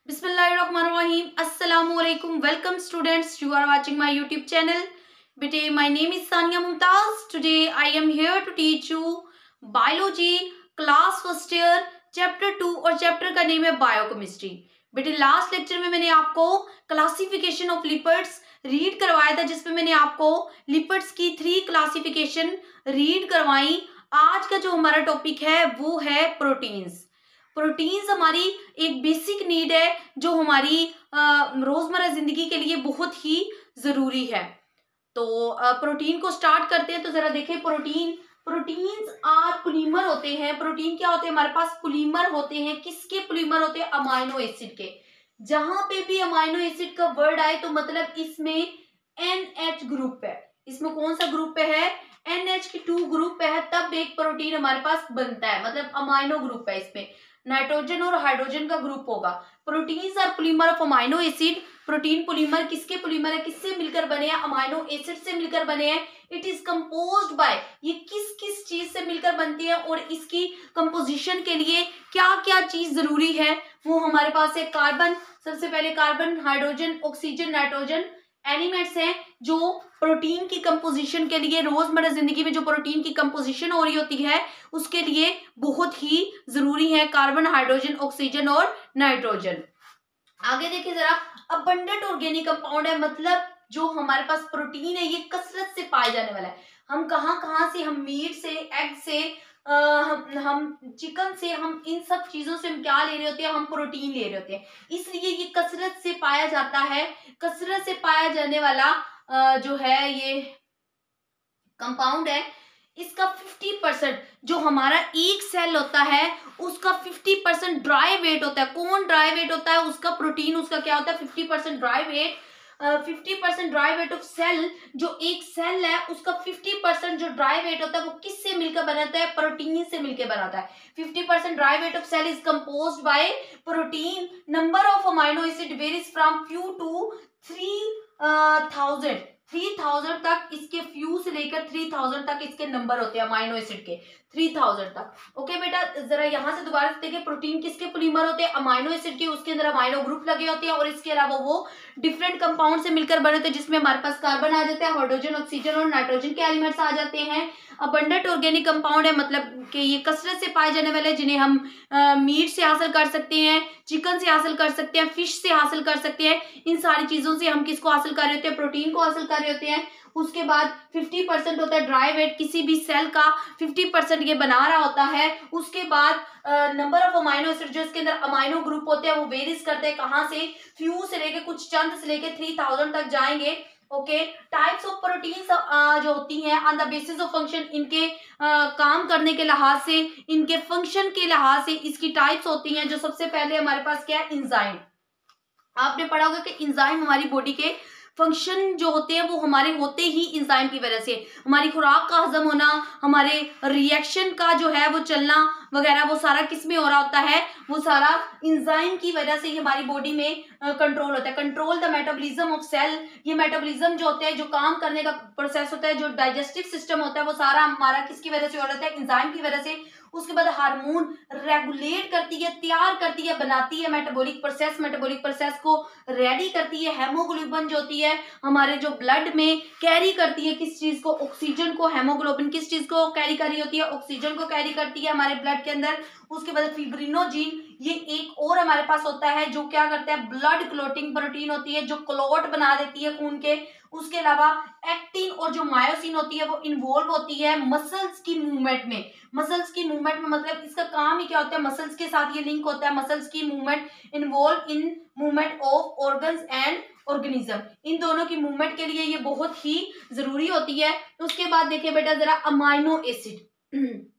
Bismillahirrahmanirrahim. Assalamu alaikum. Welcome students. You are watching my YouTube channel. Bete, my name is Sania Mumtaz. Today I am here to teach you biology class first year chapter 2 और chapter का name है biochemistry. बेटे last lecture में मैंने आपको classification of lipids read करवाया था जिसमें मैंने आपको लिपिड्स की 3 क्लासिफिकेशन रीड करवाई. आज का जो हमारा टॉपिक है वो है प्रोटीन्स. प्रोटीन्स हमारी एक बेसिक नीड है जो हमारी रोजमर्रा जिंदगी के लिए बहुत ही जरूरी है. तो प्रोटीन को स्टार्ट करते हैं. तो जरा देखें प्रोटीन्स आर पोलीमर होते हैं. प्रोटीन क्या होते हैं? हमारे पास पोलीमर होते हैं. किसके पोलीमर होते हैं? अमाइनो एसिड के. जहां पे भी अमाइनो एसिड का वर्ड आए तो मतलब इसमें NH ग्रुप है. इसमें कौन सा ग्रुप पे है? NH की 2 ग्रुप पे है, तब एक प्रोटीन हमारे पास बनता है. मतलब अमाइनो ग्रुप है. इसमें नाइट्रोजन और हाइड्रोजन का ग्रुप होगा. Proteins are polymer of amino acid. Protein polymer किसके पोलीमर है? किससे मिलकर बने हैं? अमाइनो एसिड से मिलकर बने हैं. इट इज कंपोज्ड बाय, ये किस किस चीज से मिलकर बनती है और इसकी कंपोजिशन के लिए क्या क्या चीज जरूरी है वो हमारे पास है. कार्बन, सबसे पहले carbon, hydrogen, oxygen, nitrogen elements हैं जो प्रोटीन की कंपोजिशन के लिए, रोजमर्रा जिंदगी में जो प्रोटीन की कंपोजिशन हो रही होती है उसके लिए बहुत ही जरूरी है. कार्बन, हाइड्रोजन, ऑक्सीजन और नाइट्रोजन. आगे देखिए जरा, अबंडेंट ऑर्गेनिक कंपाउंड है. मतलब जो हमारे पास प्रोटीन है ये कसरत से पाया जाने वाला है. हम कहाँ से, हम मीट से, एग से, हम चिकन से, हम इन सब चीजों से हम क्या ले रहे होते हैं? हम प्रोटीन ले रहे होते हैं. इसलिए ये कसरत से पाया जाता है. कसरत से पाया जाने वाला जो है ये कंपाउंड है. इसका 50% जो हमारा एक सेल होता है उसका 50% ड्राई वेट होता है. कौन ड्राई वेट होता है? उसका प्रोटीन, उसका क्या होता है? 50% dry weight. 50% dry weight of cell, जो एक सेल है उसका 50% जो ड्राई वेट होता है वो किससे मिलकर बनाता है? प्रोटीन से मिलकर बनाता है. 50% dry weight of cell is composed by protein. Number of amino acid varies from few to 3000 तक. इसके फ्यू से लेकर 3000 तक इसके नंबर होते हैं अमाइनो एसिड के. 3000 तक. ओके बेटा, जरा यहां से दोबारा से देखें. प्रोटीन किसके पोलीमर होते हैं? अमाइनो एसिड के. उसके अंदर अमाइनो ग्रुप लगे होते हैं और इसके अलावा वो डिफरेंट कंपाउंड से मिलकर बने होते हैं जिसमें हमारे पास कार्बन आ जाता है, हाइड्रोजन, ऑक्सीजन और नाइट्रोजन के एलिमेंट्स आ जाते हैं. अबंडेंट ऑर्गेनिक कंपाउंड है, मतलब कि ये कसरत से पाए जाने वाले जिन्हें हम मीट से हासिल कर सकते हैं, चिकन से हासिल कर सकते हैं, फिश से हासिल कर सकते हैं. इन सारी चीजों से हम किसको हासिल कर रहे होते हैं? प्रोटीन को हासिल कर रहे होते हैं. उसके बाद 50% होता है ड्राई वेट. किसी भी सेल का 50% ये बना रहा होता है. उसके बाद नंबर ऑफ अमाइनो एसिड जो इसके अंदर अमाइनो ग्रुप होते हैं वो वेरीज करते हैं. कहाँ से? फ्यू से लेके, कुछ चंद से लेके 3000 तक जाएंगे. ओके. टाइप्स ऑफ प्रोटीन्स जो होती हैं on the basis of function, इनके काम करने के लिहाज से, इनके फंक्शन के लिहाज से इसकी टाइप्स होती हैं. जो सबसे पहले हमारे पास क्या है? इंजाइम. आपने पढ़ा होगा कि इंजाइम हमारी बॉडी के फंक्शन जो होते हैं वो हमारे होते ही इंजाइम की वजह से. हमारी खुराक का हजम होना, हमारे रिएक्शन का जो है वो चलना वगैरह, वो सारा किस में हो रहा होता है? वो सारा इंजाइम की वजह से ही हमारी बॉडी में कंट्रोल होता है. Control the metabolism of cell. ये मेटाबॉलिज्म जो होते हैं, जो काम करने का प्रोसेस होता है, जो डाइजेस्टिव सिस्टम होता है, वो सारा हमारा किसकी वजह से हो रहा है? इंजाइम की वजह से. उसके बाद हार्मोन रेगुलेट करती है, तैयार करती है, बनाती है मेटाबॉलिक प्रोसेस को रेडी करती है. हेमोग्लोबिन जो होती है हमारे जो ब्लड में कैरी करती है किस चीज को? ऑक्सीजन को. हेमोग्लोबिन किस चीज को कैरी कर रही होती है? ऑक्सीजन को कैरी करती है हमारे ब्लड के अंदर. उसके बाद फिब्रिनोजीन, ये एक और हमारे पास होता है जो क्या करता है? ब्लड क्लोटिंग प्रोटीन होती है जो क्लोट बना देती है खून के. उसके अलावा एक्टिन और जो मायोसिन होती है वो इन्वॉल्व होती है मसल्स की मूवमेंट में. मसल्स की मूवमेंट में मतलब इसका काम ही क्या होता है? मसल्स के साथ ये लिंक होता है. मसल्स की movement, involve in movement of organs and organism. इन दोनों की मूवमेंट के लिए ये बहुत ही जरूरी होती है. उसके बाद देखिए बेटा जरा, अमाइनो एसिड.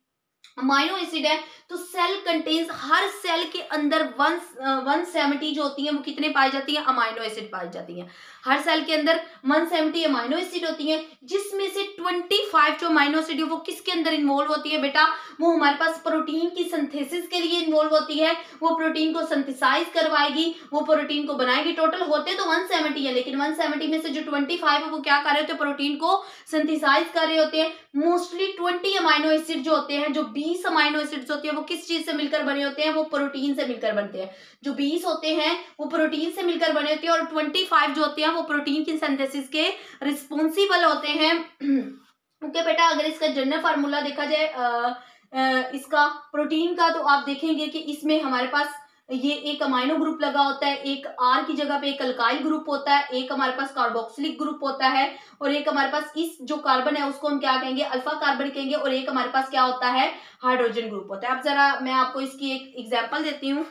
अमाइनो एसिड है तो सेल कंटेन्स, हर सेल के अंदर 170 जो होती है वो कितने पाई जाती है? अमाइनो एसिड पाई जाती है. हर सेल के अंदर 170 अमाइनो एसिड होती है जिसमें से 25 जो अमाइनो एसिड है वो किसके अंदर इन्वॉल्व होती है बेटा? वो हमारे पास प्रोटीन की सिंथेसिस के लिए इन्वॉल्व होती है. वो प्रोटीन को सिंथेसाइज करवाएगी, वो प्रोटीन को बनाएगी. टोटल होते तो 170 है लेकिन 170 में से जो 25 है वो क्या कर रहे होते हैं? प्रोटीन को सिंथेसाइज कर रहे होते हैं. मोस्टली 20 अमाइनो एसिड जो होते हैं, जो 20 अमाइनो एसिड्स होते हैं वो किस चीज से मिलकर बने होते हैं, वो प्रोटीन से मिलकर बनते हैं। जो 20 होते हैं वो प्रोटीन से मिलकर बने होते हैं और 25 जो होते हैं वो प्रोटीन की सिंथेसिस के रिस्पॉन्सिबल होते हैं। ओके बेटा, अगर इसका जनरल फार्मूला देखा जाए इसका प्रोटीन का, तो आप देखेंगे कि इसमें हमारे पास ये एक अमाइनो ग्रुप लगा होता है, एक आर की जगह पे एक अल्काइल ग्रुप होता है, एक हमारे पास कार्बोक्सिलिक ग्रुप होता है, और एक हमारे पास इस जो कार्बन है उसको हम क्या कहेंगे, अल्फा कार्बन कहेंगे, और एक हमारे पास क्या होता है, हाइड्रोजन ग्रुप होता है। अब जरा मैं आपको इसकी एक एग्जांपल देती हूँ।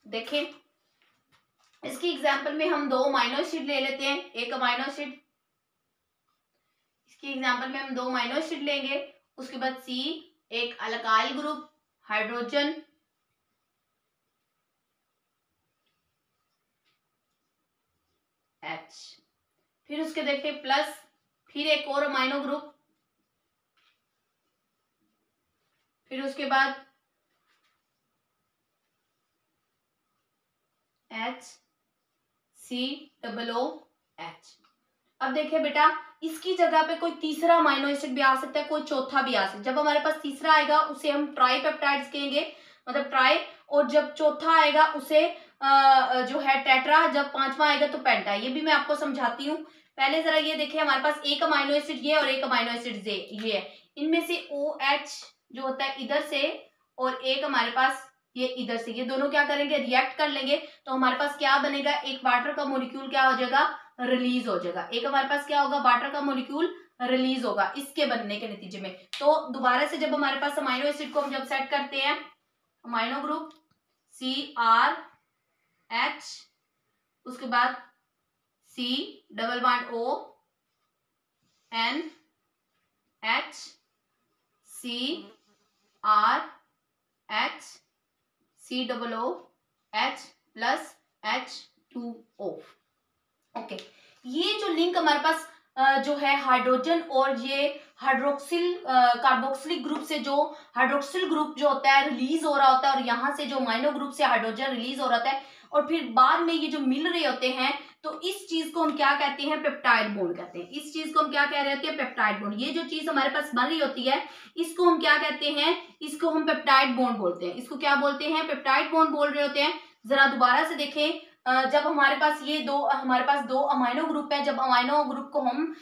देखें, इसकी एग्जांपल में हम 2 अमाइनो एसिड ले लेते हैं, एक अमाइनो एसिड, इसकी एग्जांपल में हम 2 अमाइनो एसिड लेंगे, उसके बाद सी, एक अल्काइल ग्रुप हाइड्रोजन, H, फिर उसके देखिए प्लस, फिर एक और अमाइनो ग्रुप, फिर उसके बाद H COO H। अब देखिए बेटा, इसकी जगह पे कोई तीसरा अमाइनो एसिड भी आ सकता है, कोई चौथा भी आ सकता है। जब हमारे पास तीसरा आएगा उसे हम ट्राईपेप्टाइड्स कहेंगे, मतलब ट्राई, और जब चौथा आएगा उसे जो है टेट्रा, जब पांचवा आएगा तो पेंटा। ये भी मैं आपको समझाती हूँ। पहले जरा ये देखिए, हमारे पास एक अमाइनो एसिड ये और एक अमाइनो एसिड ये है, इनमें से OH जो होता है इधर से, और एक हमारे पास ये इधर से, ये दोनों क्या करेंगे, रिएक्ट कर लेंगे, तो हमारे पास क्या बनेगा, एक वाटर का मॉलिक्यूल क्या हो जाएगा, रिलीज हो जाएगा। एक हमारे पास क्या होगा, वाटर का मॉलिक्यूल रिलीज होगा इसके बनने के नतीजे में। तो दोबारा से जब हमारे पास अमाइनो एसिड को हम जब सेट करते हैं, अमाइनो ग्रुप CRH, उसके बाद C double bond O N H CRH COO H plus H2O। Okay, ये जो लिंक हमारे पास जो है हाइड्रोजन और ये हाइड्रोक्सिल कार्बोक्सिलिक ग्रुप से, जो हाइड्रोक्सिल ग्रुप जो होता है रिलीज हो रहा होता है, और यहाँ से जो अमाइनो ग्रुप से हाइड्रोजन रिलीज हो रहा है, और फिर बाद में ये जो मिल रहे होते हैं, तो इस चीज को हम क्या कहते हैं, पेप्टाइड बॉन्ड कहते हैं। इस चीज को हम क्या कह रहे होते हैं, पेप्टाइड बॉन्ड। ये जो चीज हमारे पास बन रही होती है इसको हम क्या कहते हैं, इसको हम पेप्टाइड बॉन्ड बोलते हैं। इसको क्या बोलते हैं, पेप्टाइड बॉन्ड बोल रहे होते हैं। जरा दोबारा से देखें, जब हमारे पास ये हमारे पास 2 अमाइनो ग्रुप है, जब अमाइनो ग्रुप को हम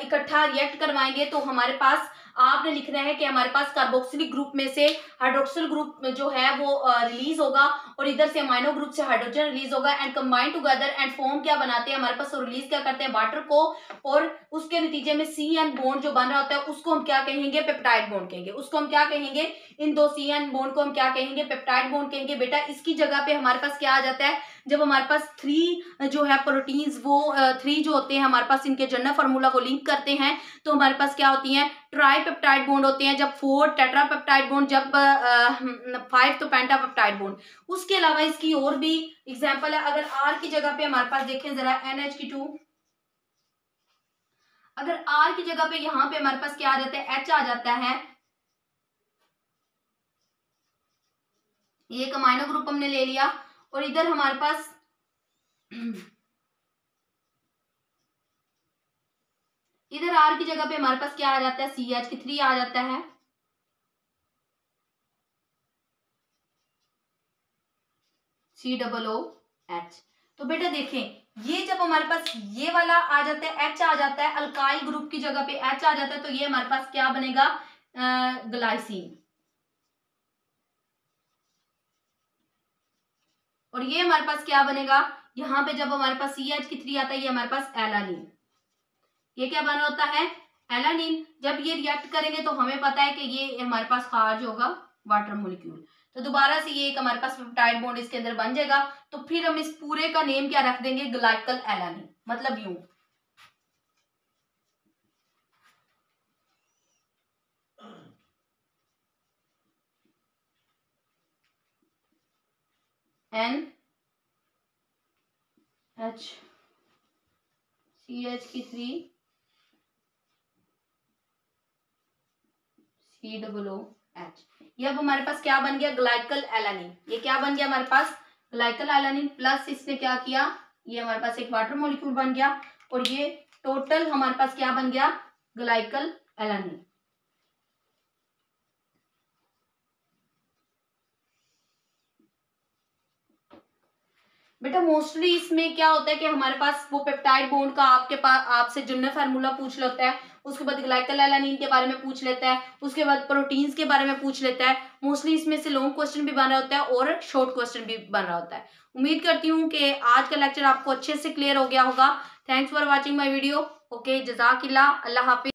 इकट्ठा रिएक्ट करवाएंगे, तो हमारे पास आपने लिखना है कि हमारे पास कार्बोक्सिलिक ग्रुप में से हाइड्रोक्सिल ग्रुप जो है वो रिलीज होगा, और इधर से अमाइनो ग्रुप से हाइड्रोजन रिलीज होगा, and combine together and form क्या बनाते हैं हमारे पास, रिलीज क्या करते हैं, वाटर को, और उसके नतीजे में CN बॉन्ड जो बन रहा होता है उसको हम क्या कहेंगे, पेप्टाइड बॉन्ड कहेंगे। उसको हम क्या कहेंगे, इन 2 CN बॉन्ड को हम क्या कहेंगे, पेप्टाइड बॉन्ड कहेंगे। बेटा, इसकी जगह पे हमारे पास क्या आ जाता है, जब हमारे पास 3 जो है प्रोटीन्स, वो 3 जो होते हैं हमारे पास, इनके जनरल फार्मूला को लिंक करते हैं, तो हमारे पास क्या होती हैं, ट्राईपेप्टाइड बॉन्ड होते हैं, जब 4 टेट्रापेप्टाइड बॉन्ड, जब 5 तो पेंटापेप्टाइड बॉन्ड। उसके अलावा इसकी और भी एग्जांपल है। अगर R की जगह पे हमारे पास देखें जरा NH2, अगर R की जगह पे यहाँ पे हमारे पास क्या आ जाता है, H आ जाता है, ये एक अमाइनो ग्रुप हमने ले लिया, और इधर हमारे पास इधर R की जगह पे हमारे पास क्या आ जाता है, CH3 आ जाता है, COOH। तो बेटा देखें, ये जब हमारे पास ये वाला आ जाता है, H आ जाता है, अल्काइल ग्रुप की जगह पे H आ जाता है, तो ये हमारे पास क्या बनेगा, ग्लाइसिन। और ये हमारे पास क्या बनेगा, यहाँ पे जब हमारे पास CH3 आता है, ये हमारे पास एलानिन। ये क्या बना होता है, एलानिन। जब ये रिएक्ट करेंगे तो हमें पता है कि ये हमारे पास खारिज होगा, वाटर मॉलिक्यूल। तो दोबारा से ये एक हमारे पास पेप्टाइड बॉन्ड इसके अंदर बन जाएगा। तो फिर हम इस पूरे का नेम क्या रख देंगे, ग्लाइकल एलानिन, मतलब यूं। NH CH3 COOH। ये अब हमारे पास क्या बन गया, ग्लाइकल एलानिन। ये क्या बन गया हमारे पास, ग्लाइकल एलानिन, प्लस इसने क्या किया, ये हमारे पास एक वाटर मॉलिक्यूल बन गया, और ये टोटल हमारे पास क्या बन गया, ग्लाइकल एलानिन। बेटा मोस्टली इसमें क्या होता है कि हमारे पास वो पेप्टाइड बॉन्ड का आपके पास आपसे जनरल फार्मूला पूछ लेता है, उसके बाद ग्लाइकल एलानिन के बारे में पूछ लेता है, उसके बाद प्रोटीन्स के बारे में पूछ लेता है। मोस्टली इसमें से लॉन्ग क्वेश्चन भी बन रहा होता है और शॉर्ट क्वेश्चन भी बन रहा होता है। उम्मीद करती हूँ कि आज का लेक्चर आपको अच्छे से क्लियर हो गया होगा। Thanks for watching my video. Okay, जज़ाकिल्लाह, अल्लाह हाफिज।